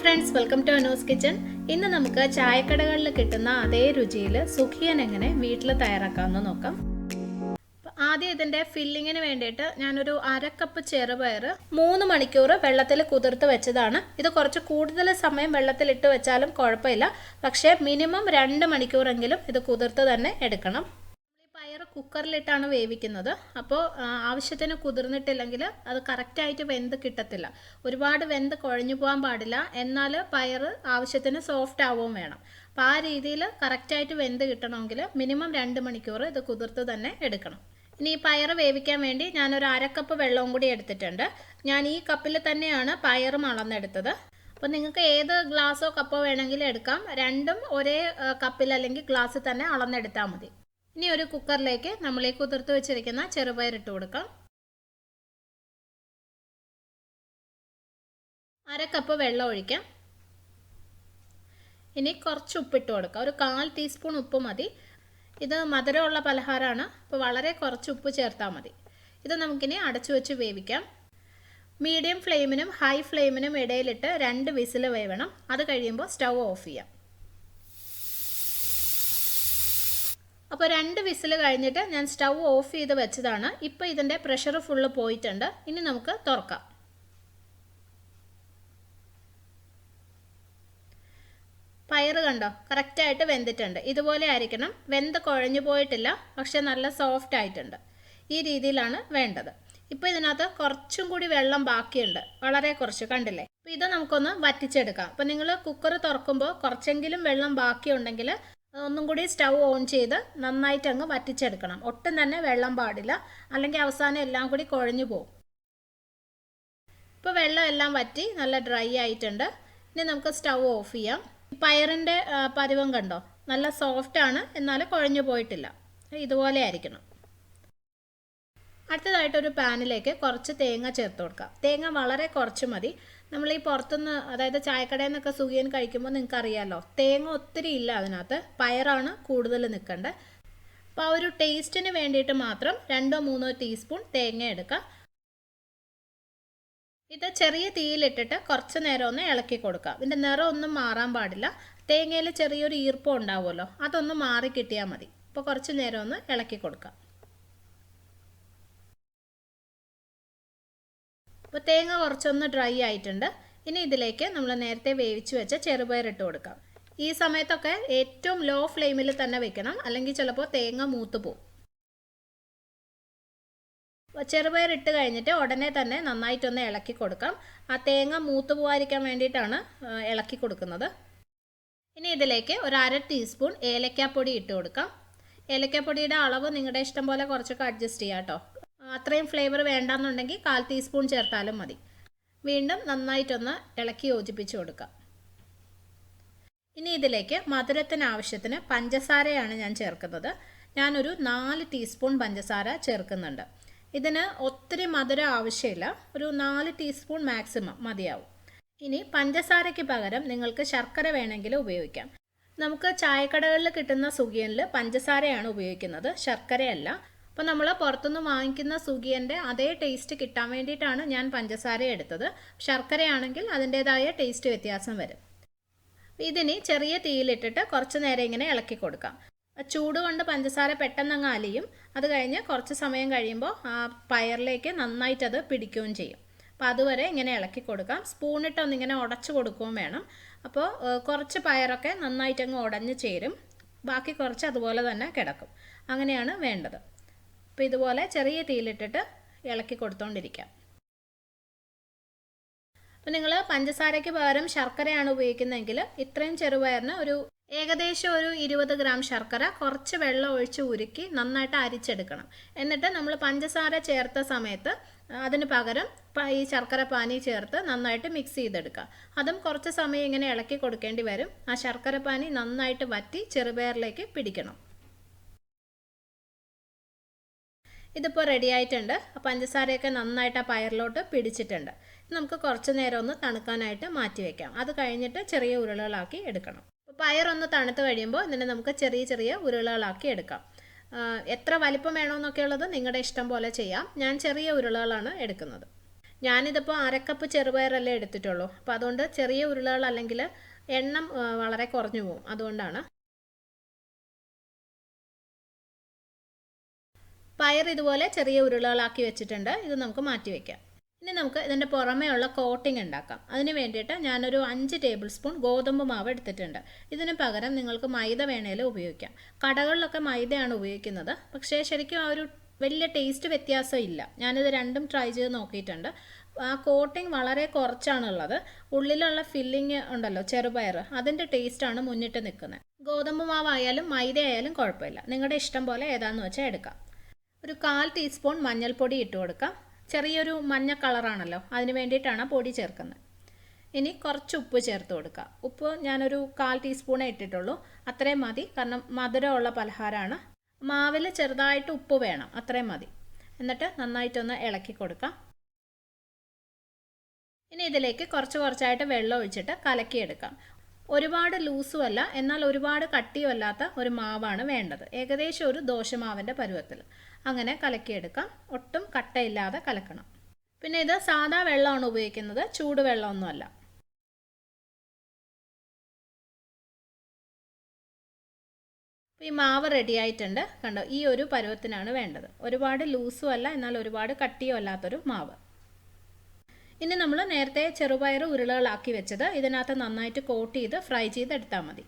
Friends, welcome to Anu's kitchen. ഇന്ന് നമുക്ക് ചായക്കടകളിൽ കിട്ടുന്ന അതേ രുചിയിൽ സുഖിയൻ എങ്ങനെ വീട്ടിൽ തയ്യാറാക്കാമെന്ന് നോക്കാം. ആദ്യം ഇതിൻ്റെ ഫില്ലിങ്ങിന് വേണ്ടിയിട്ട് ഞാനൊരു 1/2 കപ്പ് ചെറുപയർ 3 മണിക്കൂർ വെള്ളത്തിൽ കുതിർത്ത് വെച്ചതാണ്. ഇത് കുറച്ച് കൂടുതൽ സമയം വെള്ളത്തിലിട്ട് വെച്ചാലും കുഴപ്പമില്ല, പക്ഷേ മിനിമം 2 മണിക്കൂറെങ്കിലും ഇത് കുതിർത്ത് തന്നെ എടുക്കണം. പയർ കുക്കറിലിട്ടാണ് വേവിക്കുന്നത്. അപ്പോൾ ആവശ്യത്തിന് കുതിർന്നിട്ടില്ലെങ്കിൽ അത് കറക്റ്റായിട്ട് വെന്ത് കിട്ടത്തില്ല. ഒരുപാട് വെന്ത് കുഴഞ്ഞു പോകാൻ പാടില്ല, എന്നാൽ പയർ ആവശ്യത്തിന് സോഫ്റ്റ് ആവുകയും വേണം. അപ്പോൾ ആ രീതിയിൽ കറക്റ്റായിട്ട് വെന്ത് കിട്ടണമെങ്കിൽ മിനിമം 2 മണിക്കൂർ ഇത് കുതിർത്ത് തന്നെ എടുക്കണം. ഇനി ഈ പയർ വേവിക്കാൻ വേണ്ടി ഞാനൊരു 1/2 കപ്പ് വെള്ളവും കൂടി എടുത്തിട്ടുണ്ട്. ഞാൻ ഈ കപ്പിൽ തന്നെയാണ് പയറും അളന്നെടുത്തത്. അപ്പോൾ നിങ്ങൾക്ക് ഏത് ഗ്ലാസ്സോ കപ്പോ വേണമെങ്കിലും എടുക്കാം. രണ്ടും ഒരേ കപ്പിൽ അല്ലെങ്കിൽ ഗ്ലാസ്സിൽ തന്നെ അളന്നെടുത്താൽ മതി. ഇനി ഒരു കുക്കറിലേക്ക് നമ്മൾ ഈ കുതിർത്ത് വെച്ചിരിക്കുന്ന ചെറുപയർ ഇട്ട് കൊടുക്കാം. 1/2 കപ്പ് വെള്ളം ഒഴിക്കാം. ഇനി കുറച്ച് ഉപ്പിട്ട് കൊടുക്കാം. ഒരു 1/4 ടീസ്പൂൺ ഉപ്പ് മതി. ഇത് മധുരമുള്ള പലഹാരമാണ്, അപ്പോൾ വളരെ കുറച്ച് ഉപ്പ് ചേർത്താൽ മതി. ഇത് നമുക്കിനി അടച്ചു വെച്ച് വേവിക്കാം. മീഡിയം ഫ്ലെയിമിനും ഹൈ ഫ്ലെയിമിനും ഇടയിലിട്ട് 2 വിസിൽ വേവണം. അത് കഴിയുമ്പോൾ സ്റ്റൗ ഓഫ് ചെയ്യാം. അപ്പോൾ 2 വിസിൽ കഴിഞ്ഞിട്ട് ഞാൻ സ്റ്റൗ ഓഫ് ചെയ്ത് വെച്ചതാണ്. ഇപ്പോൾ ഇതിൻ്റെ പ്രഷർ ഫുള്ള് പോയിട്ടുണ്ട്. ഇനി നമുക്ക് തുറക്കാം. പയർ കണ്ടോ, കറക്റ്റായിട്ട് വെന്തിട്ടുണ്ട്. ഇതുപോലെ ആയിരിക്കണം. വെന്ത് കുഴഞ്ഞു പോയിട്ടില്ല, പക്ഷെ നല്ല സോഫ്റ്റ് ആയിട്ടുണ്ട്. ഈ രീതിയിലാണ് വേണ്ടത്. ഇപ്പോൾ ഇതിനകത്ത് കുറച്ചും കൂടി വെള്ളം ബാക്കിയുണ്ട്, വളരെ കുറച്ച്, കണ്ടില്ലേ? അപ്പോൾ ഇത് നമുക്കൊന്ന് വറ്റിച്ചെടുക്കാം. അപ്പോൾ നിങ്ങൾ കുക്കർ തുറക്കുമ്പോൾ കുറച്ചെങ്കിലും വെള്ളം ബാക്കിയുണ്ടെങ്കിൽ ഒന്നും കൂടി സ്റ്റൗ ഓൺ ചെയ്ത് നന്നായിട്ട് അങ്ങ് വറ്റിച്ചെടുക്കണം. ഒട്ടും തന്നെ വെള്ളം പാടില്ല, അല്ലെങ്കിൽ അവസാനം എല്ലാം കൂടി കുഴഞ്ഞു പോകും. ഇപ്പോൾ വെള്ളം എല്ലാം വറ്റി നല്ല ഡ്രൈ ആയിട്ടുണ്ട്. ഇനി നമുക്ക് സ്റ്റൗ ഓഫ് ചെയ്യാം. പയറിൻ്റെ പരുവം കണ്ടോ, നല്ല സോഫ്റ്റ് ആണ്, എന്നാൽ കുഴഞ്ഞു പോയിട്ടില്ല. ഇതുപോലെ ആയിരിക്കണം. അടുത്തതായിട്ടൊരു പാനിലേക്ക് കുറച്ച് തേങ്ങ ചേർത്ത് കൊടുക്കാം. തേങ്ങ വളരെ കുറച്ച് മതി. നമ്മൾ ഈ പുറത്തുനിന്ന്, അതായത് ചായക്കടയിൽ നിന്നൊക്കെ സുഖിയൻ കഴിക്കുമ്പോൾ നിങ്ങൾക്ക് അറിയാമല്ലോ, തേങ്ങ ഒത്തിരി ഇല്ല അതിനകത്ത്. പയറാണ് കൂടുതൽ നിൽക്കേണ്ടത്. അപ്പോൾ ആ ഒരു ടേസ്റ്റിന് വേണ്ടിയിട്ട് മാത്രം 2-3 ടീസ്പൂൺ തേങ്ങ എടുക്കുക. ഇത് ചെറിയ തീയിലിട്ടിട്ട് കുറച്ച് നേരം ഒന്ന് ഇളക്കി കൊടുക്കുക. ഇതിൻ്റെ നിറം ഒന്നും മാറാൻ പാടില്ല. തേങ്ങയിൽ ചെറിയൊരു ഈർപ്പം ഉണ്ടാവുമല്ലോ, അതൊന്ന് മാറി കിട്ടിയാൽ മതി. അപ്പോൾ കുറച്ച് നേരം ഒന്ന് ഇളക്കി കൊടുക്കുക. അപ്പോൾ തേങ്ങ കുറച്ചൊന്ന് ഡ്രൈ ആയിട്ടുണ്ട്. ഇനി ഇതിലേക്ക് നമ്മൾ നേരത്തെ വേവിച്ച് വെച്ച ചെറുപയർ ഇട്ട് കൊടുക്കാം. ഈ സമയത്തൊക്കെ ഏറ്റവും ലോ ഫ്ലെയിമിൽ തന്നെ വെക്കണം, അല്ലെങ്കിൽ ചിലപ്പോൾ തേങ്ങ മൂത്ത് പോകും. ചെറുപയർ ഇട്ട് കഴിഞ്ഞിട്ട് ഉടനെ തന്നെ നന്നായിട്ടൊന്ന് ഇളക്കി കൊടുക്കാം. ആ തേങ്ങ മൂത്ത് പോകാതിരിക്കാൻ വേണ്ടിയിട്ടാണ് ഇളക്കി കൊടുക്കുന്നത്. ഇനി ഇതിലേക്ക് ഒരു 1/2 ടീസ്പൂൺ ഏലക്കാപ്പൊടി ഇട്ട് കൊടുക്കാം. ഏലക്കാപ്പൊടിയുടെ അളവ് നിങ്ങളുടെ ഇഷ്ടം പോലെ കുറച്ചൊക്കെ അഡ്ജസ്റ്റ് ചെയ്യാം കേട്ടോ. അത്രയും ഫ്ലേവർ വേണ്ടാന്നുണ്ടെങ്കിൽ 1/4 ടീസ്പൂൺ ചേർത്താലും മതി. വീണ്ടും നന്നായിട്ടൊന്ന് ഇളക്കി യോജിപ്പിച്ച് കൊടുക്കാം. ഇനി ഇതിലേക്ക് മധുരത്തിന് ആവശ്യത്തിന് പഞ്ചസാരയാണ് ഞാൻ ചേർക്കുന്നത്. ഞാനൊരു 4 ടീസ്പൂൺ പഞ്ചസാര ചേർക്കുന്നുണ്ട്. ഇതിന് ഒത്തിരി മധുരം ആവശ്യമില്ല, ഒരു 4 ടീസ്പൂൺ മാക്സിമം മതിയാവും. ഇനി പഞ്ചസാരയ്ക്ക് പകരം നിങ്ങൾക്ക് ശർക്കര വേണമെങ്കിൽ ഉപയോഗിക്കാം. നമുക്ക് ചായക്കടകളിൽ കിട്ടുന്ന സുഖിയനിൽ പഞ്ചസാരയാണ് ഉപയോഗിക്കുന്നത്, ശർക്കരയല്ല. അപ്പോൾ നമ്മൾ പുറത്തുനിന്ന് വാങ്ങിക്കുന്ന സുഖിയൻ്റെ അതേ ടേസ്റ്റ് കിട്ടാൻ വേണ്ടിയിട്ടാണ് ഞാൻ പഞ്ചസാര എടുത്തത്. ശർക്കരയാണെങ്കിൽ അതിൻ്റേതായ ടേസ്റ്റ് വ്യത്യാസം വരും. ഇതിനി ചെറിയ തീയിലിട്ടിട്ട് കുറച്ച് നേരം ഇങ്ങനെ ഇളക്കി കൊടുക്കാം. ചൂട് കൊണ്ട് പഞ്ചസാര പെട്ടെന്ന് അങ്ങ് അലിയും. അത് കഴിഞ്ഞ് കുറച്ച് സമയം കഴിയുമ്പോൾ ആ പയറിലേക്ക് നന്നായിട്ടത് പിടിക്കുകയും ചെയ്യും. അപ്പോൾ അതുവരെ ഇങ്ങനെ ഇളക്കി കൊടുക്കാം. സ്പൂണിട്ടൊന്നിങ്ങനെ ഉടച്ചു കൊടുക്കുകയും വേണം. അപ്പോൾ കുറച്ച് പയറൊക്കെ നന്നായിട്ടങ്ങ് ഉടഞ്ഞ് ചേരും, ബാക്കി കുറച്ച് അതുപോലെ തന്നെ കിടക്കും. അങ്ങനെയാണ് വേണ്ടത്. അപ്പോൾ ഇതുപോലെ ചെറിയ തീയിലിട്ടിട്ട് ഇളക്കി കൊടുത്തുകൊണ്ടിരിക്കാം. അപ്പോൾ നിങ്ങൾ പഞ്ചസാരയ്ക്ക് പകരം ശർക്കരയാണ് ഉപയോഗിക്കുന്നതെങ്കിൽ ഇത്രയും ചെറുപയറിന് ഏകദേശം ഒരു 20 ഗ്രാം ശർക്കര കുറച്ച് വെള്ളം ഒഴിച്ച് ഉരുക്കി നന്നായിട്ട് അരിച്ചെടുക്കണം. എന്നിട്ട് നമ്മൾ പഞ്ചസാര ചേർത്ത സമയത്ത് അതിന് പകരം ഈ ശർക്കര പാനി ചേർത്ത് നന്നായിട്ട് മിക്സ് ചെയ്തെടുക്കുക. അതും കുറച്ച് സമയം ഇങ്ങനെ ഇളക്കി കൊടുക്കേണ്ടി വരും. ആ ശർക്കര പാനി നന്നായിട്ട് വറ്റി ചെറുപയറിലേക്ക് പിടിക്കണം. ഇതിപ്പോൾ റെഡി ആയിട്ടുണ്ട്. പഞ്ചസാരയൊക്കെ നന്നായിട്ട് ആ പയറിലോട്ട് പിടിച്ചിട്ടുണ്ട്. നമുക്ക് കുറച്ച് നേരം ഒന്ന് തണുക്കാനായിട്ട് മാറ്റി വയ്ക്കാം. അത് കഴിഞ്ഞിട്ട് ചെറിയ ഉരുളകളാക്കി എടുക്കണം. പയറൊന്ന് തണുത്ത് കഴിയുമ്പോൾ ഇതിനെ നമുക്ക് ചെറിയ ചെറിയ ഉരുളകളാക്കി എടുക്കാം. എത്ര വലിപ്പം വേണമെന്നൊക്കെ ഉള്ളത് നിങ്ങളുടെ ഇഷ്ടം പോലെ ചെയ്യാം. ഞാൻ ചെറിയ ഉരുളകളാണ് എടുക്കുന്നത്. ഞാനിതിപ്പോൾ അരക്കപ്പ് ചെറുപയറല്ലേ എടുത്തിട്ടുള്ളൂ. അപ്പോൾ അതുകൊണ്ട് ചെറിയ ഉരുളകൾ അല്ലെങ്കിൽ എണ്ണം വളരെ കുറഞ്ഞു പോകും. അതുകൊണ്ടാണ്. പയർ ഇതുപോലെ ചെറിയ ഉരുളകളാക്കി വെച്ചിട്ടുണ്ട്. ഇത് നമുക്ക് മാറ്റി വയ്ക്കാം. ഇനി നമുക്ക് ഇതിൻ്റെ പുറമേ ഉള്ള കോട്ടിംഗ് ഉണ്ടാക്കാം. അതിന് വേണ്ടിയിട്ട് ഞാനൊരു 5 ടേബിൾ സ്പൂൺ ഗോതമ്പ് മാവ് എടുത്തിട്ടുണ്ട്. ഇതിന് പകരം നിങ്ങൾക്ക് മൈദ വേണേലും ഉപയോഗിക്കാം. കടകളിലൊക്കെ മൈദയാണ് ഉപയോഗിക്കുന്നത്. പക്ഷേ ശരിക്കും ആ ഒരു വലിയ ടേസ്റ്റ് വ്യത്യാസം ഇല്ല. ഞാനിത് രണ്ടും ട്രൈ ചെയ്ത് നോക്കിയിട്ടുണ്ട്. ആ കോട്ടിംഗ് വളരെ കുറച്ചാണുള്ളത്. ഉള്ളിലുള്ള ഫില്ലിങ് ഉണ്ടല്ലോ, ചെറുപയർ, അതിൻ്റെ ടേസ്റ്റാണ് മുന്നിട്ട് നിൽക്കുന്നത്. ഗോതമ്പ് മാവായാലും മൈദ ആയാലും കുഴപ്പമില്ല. നിങ്ങളുടെ ഇഷ്ടം പോലെ ഏതാണെന്ന് വെച്ചാൽ എടുക്കാം. ഒരു 1/4 ടീസ്പൂൺ മഞ്ഞൾപ്പൊടി ഇട്ട് കൊടുക്കാം. ചെറിയൊരു മഞ്ഞ കളറാണല്ലോ, അതിന് വേണ്ടിയിട്ടാണ് പൊടി ചേർക്കുന്നത്. ഇനി കുറച്ച് ഉപ്പ് ചേർത്ത് കൊടുക്കുക. ഉപ്പ് ഞാനൊരു 1/4 ടീസ്പൂണേ ഇട്ടിട്ടുള്ളൂ. അത്രയും മതി, കാരണം മധുരമുള്ള പലഹാരമാണ്. മാവിൽ ചെറുതായിട്ട് ഉപ്പ് വേണം, അത്രയും മതി. എന്നിട്ട് നന്നായിട്ടൊന്ന് ഇളക്കി കൊടുക്കാം. ഇനി ഇതിലേക്ക് കുറച്ചായിട്ട് വെള്ളം ഒഴിച്ചിട്ട് കലക്കിയെടുക്കാം. ഒരുപാട് ലൂസും അല്ല, എന്നാൽ ഒരുപാട് കട്ടിയും അല്ലാത്ത ഒരു മാവാണ് വേണ്ടത്. ഏകദേശം ഒരു ദോശമാവിൻ്റെ പരുവത്തിൽ അങ്ങനെ കലക്കിയെടുക്കാം. ഒട്ടും കട്ടയില്ലാതെ കലക്കണം. പിന്നെ ഇത് സാദാ വെള്ളമാണ് ഉപയോഗിക്കുന്നത്, ചൂടുവെള്ളമൊന്നുമല്ല. ഈ മാവ് റെഡി ആയിട്ടുണ്ട്. കണ്ടോ, ഈ ഒരു പരുവത്തിനാണ് വേണ്ടത്. ഒരുപാട് ലൂസും അല്ല, എന്നാൽ ഒരുപാട് കട്ടിയും അല്ലാത്തൊരു മാവ്. ഇനി നമ്മൾ നേരത്തെ ചെറുപയർ ഉരുളകളാക്കി വെച്ചത് ഇതിനകത്ത് നന്നായിട്ട് കോട്ട് ചെയ്ത് ഫ്രൈ ചെയ്തെടുത്താൽ മതി.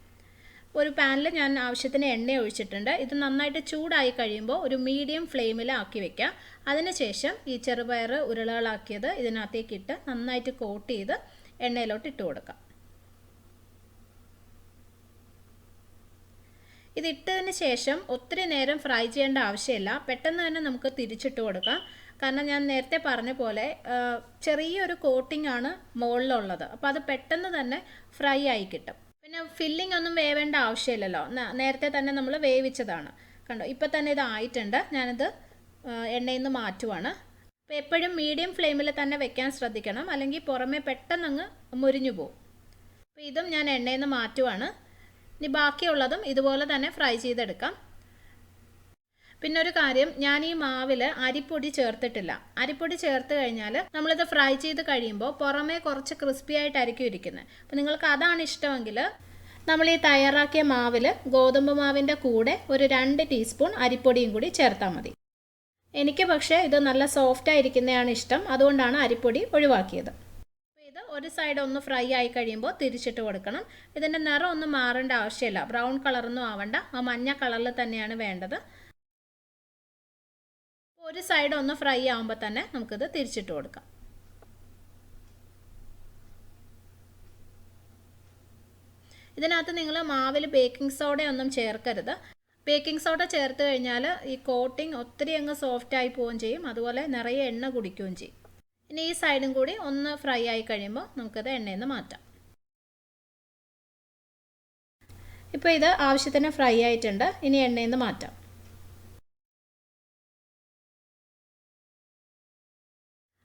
ഒരു പാനിൽ ഞാൻ ആവശ്യത്തിന് എണ്ണ ഒഴിച്ചിട്ടുണ്ട്. ഇത് നന്നായിട്ട് ചൂടായി കഴിയുമ്പോൾ ഒരു മീഡിയം ഫ്ലെയിമിൽ ആക്കി വെക്കുക. അതിനുശേഷം ഈ ചെറുപയർ ഉരുളകളാക്കിയത് ഇതിനകത്തേക്ക് ഇട്ട് നന്നായിട്ട് കോട്ട് ചെയ്ത് എണ്ണയിലോട്ട് ഇട്ട് കൊടുക്കാം. ഇതിട്ടതിന് ശേഷം ഒത്തിരി നേരം ഫ്രൈ ചെയ്യേണ്ട ആവശ്യമില്ല. പെട്ടെന്ന് തന്നെ നമുക്ക് തിരിച്ചിട്ട് കൊടുക്കാം. കാരണം ഞാൻ നേരത്തെ പറഞ്ഞ പോലെ ചെറിയൊരു കോട്ടിംഗ് ആണ് മുകളിലുള്ളത്. അപ്പോൾ അത് പെട്ടെന്ന് തന്നെ ഫ്രൈ ആയി കിട്ടും. പിന്നെ ഫില്ലിംഗ് ഒന്നും വേവേണ്ട ആവശ്യമില്ലല്ലോ, നേരത്തെ തന്നെ നമ്മൾ വേവിച്ചതാണ്. കണ്ടോ, ഇപ്പം തന്നെ ഇത് ആയിട്ടുണ്ട്. ഞാനിത് എണ്ണയിൽ നിന്ന് മാറ്റുവാണ്. അപ്പോൾ എപ്പോഴും മീഡിയം ഫ്ലെയിമിൽ തന്നെ വെക്കാൻ ശ്രദ്ധിക്കണം, അല്ലെങ്കിൽ പുറമേ പെട്ടെന്നങ്ങ് മുരിഞ്ഞു പോകും. അപ്പോൾ ഇതും ഞാൻ എണ്ണയിൽ നിന്ന് മാറ്റുവാണ്. ഇനി ബാക്കിയുള്ളതും ഇതുപോലെ തന്നെ ഫ്രൈ ചെയ്തെടുക്കാം. പിന്നെ ഒരു കാര്യം, ഞാൻ ഈ മാവിൽ അരിപ്പൊടി ചേർത്തിട്ടില്ല. അരിപ്പൊടി ചേർത്ത് കഴിഞ്ഞാൽ നമ്മളിത് ഫ്രൈ ചെയ്ത് കഴിയുമ്പോൾ പുറമേ കുറച്ച് ക്രിസ്പി ആയിട്ടായിരിക്കും ഇരിക്കുന്നത്. അപ്പോൾ നിങ്ങൾക്ക് അതാണ് ഇഷ്ടമെങ്കിൽ നമ്മൾ ഈ തയ്യാറാക്കിയ മാവിൽ ഗോതമ്പ് മാവിൻ്റെ കൂടെ ഒരു 2 ടീസ്പൂൺ അരിപ്പൊടിയും കൂടി ചേർത്താൽ മതി. എനിക്ക് പക്ഷേ ഇത് നല്ല സോഫ്റ്റായിരിക്കുന്നതാണ് ഇഷ്ടം, അതുകൊണ്ടാണ് അരിപ്പൊടി ഒഴിവാക്കിയത്. അപ്പോൾ ഇത് ഒരു സൈഡ് ഒന്ന് ഫ്രൈ ആയി കഴിയുമ്പോൾ തിരിച്ചിട്ട് കൊടുക്കണം. ഇതിൻ്റെ നിറം ഒന്നും മാറേണ്ട ആവശ്യമില്ല, ബ്രൗൺ കളറൊന്നും ആവണ്ട, ആ മഞ്ഞ കളറിൽ തന്നെയാണ് വേണ്ടത്. ഒരു സൈഡ് ഒന്ന് ഫ്രൈ ആകുമ്പോൾ തന്നെ നമുക്കിത് തിരിച്ചിട്ട് കൊടുക്കാം. ഇതിനകത്ത് നിങ്ങൾ മാവിൽ ബേക്കിംഗ് സോഡയൊന്നും ചേർക്കരുത്. ബേക്കിംഗ് സോഡ ചേർത്ത് കഴിഞ്ഞാൽ ഈ കോട്ടിംഗ് ഒത്തിരി അങ്ങ് സോഫ്റ്റ് ആയി പോവുകയും ചെയ്യും, അതുപോലെ നിറയെ എണ്ണ കുടിക്കുകയും ചെയ്യും. ഇനി ഈ സൈഡും കൂടി ഒന്ന് ഫ്രൈ ആയി കഴിയുമ്പോൾ നമുക്കത് എണ്ണയിൽ നിന്ന് മാറ്റാം. ഇപ്പോൾ ഇത് ആവശ്യത്തിന് ഫ്രൈ ആയിട്ടുണ്ട്. ഇനി എണ്ണയിൽ നിന്ന് മാറ്റാം.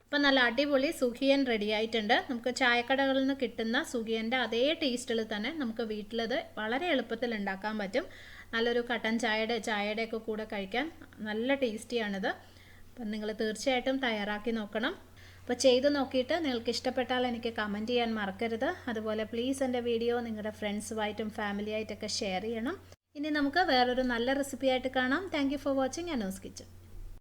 അപ്പോൾ നല്ല അടിപൊളി സുഖിയൻ റെഡി ആയിട്ടുണ്ട്. നമുക്ക് ചായക്കടകളിൽ നിന്ന് കിട്ടുന്ന സുഖിയൻ്റെ അതേ ടേസ്റ്റിൽ തന്നെ നമുക്ക് വീട്ടിലത് വളരെ എളുപ്പത്തിൽ ഉണ്ടാക്കാൻ പറ്റും. നല്ലൊരു കട്ടൻ ചായയുടെയൊക്കെ കൂടെ കഴിക്കാൻ നല്ല ടേസ്റ്റിയാണിത്. അപ്പം നിങ്ങൾ തീർച്ചയായിട്ടും തയ്യാറാക്കി നോക്കണം. അപ്പോൾ ചെയ്ത് നോക്കിയിട്ട് നിങ്ങൾക്ക് ഇഷ്ടപ്പെട്ടാൽ എനിക്ക് കമൻറ്റ് ചെയ്യാൻ മറക്കരുത്. അതുപോലെ പ്ലീസ് എൻ്റെ വീഡിയോ നിങ്ങളുടെ ഫ്രണ്ട്സുമായിട്ടും ഫാമിലിയായിട്ടൊക്കെ ഷെയർ ചെയ്യണം. ഇനി നമുക്ക് വേറൊരു നല്ല റെസിപ്പി ആയിട്ട് കാണാം. Thank you for watching Anu's kitchen.